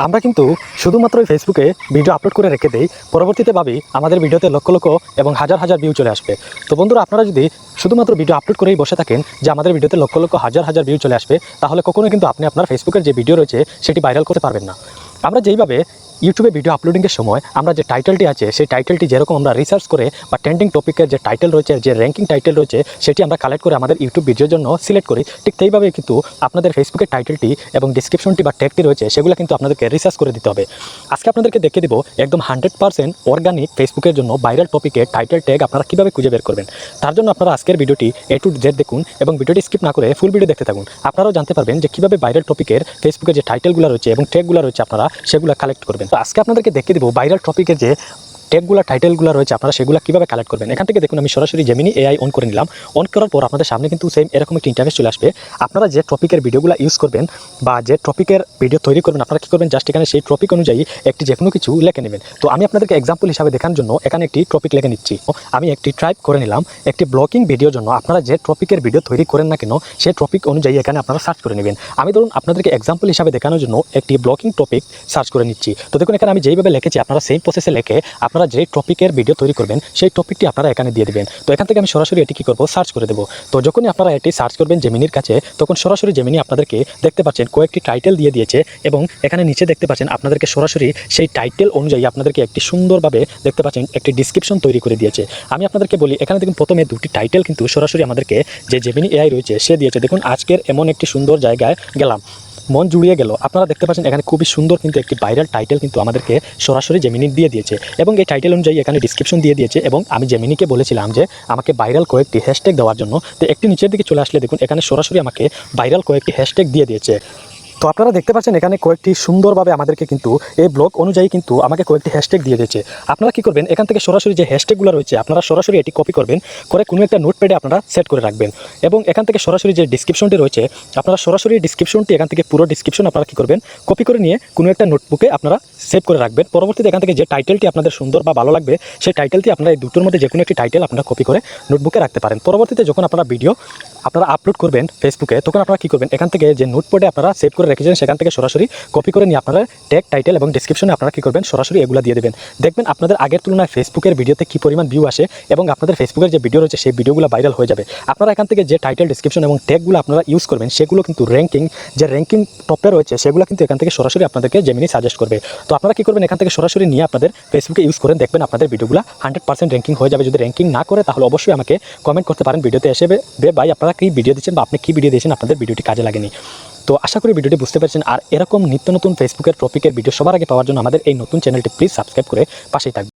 আমরা কিন্তু শুধুমাত্র ফেসবুকে ভিডিও আপলোড করে রেখে দেই, পরবর্তীতে ভাবি আমাদের ভিডিওতে লক্ষ লক্ষ এবং হাজার হাজার ভিউ চলে আসবে। তো বন্ধুরা, আপনারা যদি শুধুমাত্র ভিডিও আপলোড করেই বসে থাকেন যে আমাদের ভিডিওতে লক্ষ লক্ষ হাজার হাজার ভিউ চলে আসবে, তাহলে কখনোই কিন্তু আপনি আপনার ফেসবুকের যে ভিডিও রয়েছে সেটি ভাইরাল করতে পারবেন না। আমরা যেইভাবে ইউটিউবে ভিডিও আপলোডিংয়ের সময় আমরা যে টাইটেলটি আছে সেই টাইটেলটি যেরকম আমরা রিসার্চ করে বা ট্রেন্ডিং টপিকের যে টাইটেল রয়েছে, যে র্যাঙ্কিং টাইটেল রয়েছে, সেটি আমরা কালেক্ট করে আমাদের ইউটিউব ভিডিওর জন্য সিলেক্ট করি, ঠিক সেইভাবে কিন্তু আপনাদের ফেসবুকের টাইটেলটি এবং ডিসক্রিপশনটি বা ট্যাগটি রয়েছে সেগুলো কিন্তু আপনাদেরকে রিসার্চ করে দিতে হবে। আজকে আপনাদেরকে দেখিয়ে দেবো একদম 100% অর্গানিক ফেসবুকের জন্য ভাইরাল টপিকের টাইটেল ট্যাগ আপনারা কীভাবে খুঁজে বের করবেন। তার জন্য আপনারা আজকের ভিডিওটি A to Z দেখুন এবং ভিডিওটি স্কিপ না করে ফুল ভিডিও দেখতে থাকুন। আপনারাও জানতে পারবেন যে কীভাবে ভাইরাল টপিকের ফেসবুকের যে টাইটেলগুলো রয়েছে এবং ট্যাগগুলো রয়েছে আপনারা সেগুলো কালেক্ট করবেন। তো আজকে আপনাদেরকে দেখিয়ে দেবো ভাইরাল টপিকের যে ট্যাগগুলো টাইটেলগুলো রয়েছে আপনারা সেগুলো কীভাবে কালেক্ট করবেন। এখান থেকে দেখুন আমি সরাসরি জেমিনি AI অন করে নিলাম। অন করার পর আপনাদের সামনে কিন্তু সেম এরকম একটি ইন্টারফেস চলে আসবে। আপনারা যে টপিকের ভিডিওগুলো ইউজ করবেন বা যে টপিকের ভিডিও তৈরি করবেন, আপনারা কী করবেন, জাস্ট এখানে সেই টপিক অনুযায়ী একটি যে কোনো কিছু লিখে নেবেন। তো আমি আপনাদেরকে এক্সাম্পল হিসাবে দেখানোর জন্য এখানে একটি টপিক লিখে নিচ্ছি। আমি একটি টাইপ করে নিলাম একটি ব্লগিং ভিডিওর জন্য। আপনারা যে টপিকের ভিডিও তৈরি করেন না কেন সেই টপিক অনুযায়ী এখানে আপনারা সার্চ করে নেবেন। আমি ধরুন আপনাদেরকে এক্সাম্পল হিসাবে দেখানোর জন্য একটি ব্লগিং টপিক সার্চ করে নিচ্ছি। তো দেখুন এখানে আমি যেইভাবে লিখেছি আপনারা সেম প্রসেসে লিখে আপনারা যে টপিকের ভিডিও তৈরি করবেন সেই টপিকটি আপনারা এখানে দিয়ে দেবেন। তো এখান থেকে আমি সরাসরি এটি কী করবো, সার্চ করে দেবো। তো যখনই আপনারা এটি সার্চ করবেন জেমিনির কাছে, তখন সরাসরি জেমিনি আপনাদেরকে দেখতে পাচ্ছেন কয়েকটি টাইটেল দিয়ে দিয়েছে এবং এখানে নিচে দেখতে পাচ্ছেন আপনাদেরকে সরাসরি সেই টাইটেল অনুযায়ী আপনাদেরকে একটি সুন্দরভাবে দেখতে পাচ্ছেন একটি ডিসক্রিপশন তৈরি করে দিয়েছে। আমি আপনাদেরকে বলি, এখানে দেখুন প্রথমে দুটি টাইটেল কিন্তু সরাসরি আমাদেরকে যে জেমিনি AI রয়েছে সে দিয়েছে। দেখুন আজকের এমন একটি সুন্দর জায়গায় গেলাম, মন জুড়িয়ে গেল। আপনারা দেখতে পাচ্ছেন এখানে খুবই সুন্দর কিন্তু একটি ভাইরাল টাইটেল কিন্তু আমাদেরকে সরাসরি জেমিনি দিয়ে দিয়েছে এবং এই টাইটেল অনুযায়ী এখানে ডিসক্রিপশন দিয়ে দিয়েছে এবং আমি জেমিনিকে বলেছিলাম যে আমাকে ভাইরাল কয়েকটি হ্যাশট্যাগ দেওয়ার জন্য। তো একটি নিচের দিকে চলে আসলে দেখুন এখানে সরাসরি আমাকে ভাইরাল কয়েকটি হ্যাশট্যাগ দিয়ে দিয়েছে। তো আপনারা দেখতে পাচ্ছেন এখানে কয়েকটি সুন্দরভাবে আমাদেরকে কিন্তু এই ব্লগ অনুযায়ী কিন্তু আমাকে কয়েকটি হ্যাশট্যাগ দিয়ে দিয়েছে। আপনারা কী করবেন, এখান থেকে সরাসরি যে হ্যাশট্যাগুলো রয়েছে আপনারা সরাসরি এটি কপি করবেন, করে কোনো একটা নোটপ্যাডে আপনারা সেট করে রাখবেন এবং এখান থেকে সরাসরি যে ডিসক্রিপশনটি রয়েছে আপনারা সরাসরি ডিসক্রিপশনটি এখান থেকে পুরো ডিসক্রিপশন আপনারা কী করবেন, কপি করে নিয়ে কোনো একটা নোটবুকে আপনারা সেভ করে রাখবেন। পরবর্তীতে এখান থেকে যে টাইটেলটি আপনাদের সুন্দর বা ভালো লাগবে সেই টাইটেলটি আপনারা এই দুটোর মধ্যে যে কোনো একটি টাইটেল আপনারা কপি করে নোটবুকে রাখতে পারেন। পরবর্তীতে যখন আপনারা ভিডিও আপনারা আপলোড করবেন ফেসবুকে, তখন আপনারা কী করবেন, এখান থেকে যে নোটপ্যাডে আপনারা সেভ করে রেখেছেন সেখান থেকে সরাসরি কপি করে নিয়ে আপনারা ট্যাগ, টাইটেল এবং ডিসক্রিপশনে আপনারা কী করবেন, সরাসরি এগুলো দিয়ে দেবেন। দেখবেন আপনাদের আগের তুলনায় ফেসবুকের ভিডিওতে কী পরিমাণ ভিউ আসে এবং আপনাদের ফেসবুকের যে ভিডিও রয়েছে সেই ভিডিওগুলো ভাইরাল হয়ে যাবে। আপনারা এখান থেকে যে টাইটেল, ডিসক্রিপশন এবং ট্যাগগুলো আপনারা ইউজ করবেন সেগুলো কিন্তু র্যাঙ্কিং টপে রয়েছে সেগুলো কিন্তু এখান থেকে সরাসরি আপনাদেরকে জেমিনি সাজেস্ট করবে। তো আপনারা কী করবেন, এখান থেকে সরাসরি নিয়ে আপনাদের ফেসবুকে ইউজ করেন, দেখবেন আপনাদের ভিডিওগুলো 100% র্যাঙ্কিং হয়ে যাবে। যদি র্যাঙ্কিং না করে তাহলে অবশ্যই আমাকে কমেন্ট করতে পারেন ভিডিওতে এসে, ভাই আপনারা কী ভিডিও দিচ্ছেন বা আপনি কী ভিডিও দিয়েছেন, আপনাদের ভিডিওটি কাজে লাগেনি। তো আশা করি ভিডিওটি বুঝতে পেরেছেন। আর এরকম নিত্য নতুন ফেসবুকের টপিকের ভিডিও সবার আগে পাওয়ার জন্য আমাদের এই নতুন চ্যানেলটি প্লিজ সাবস্ক্রাইব করে পাশেই থাকবেন।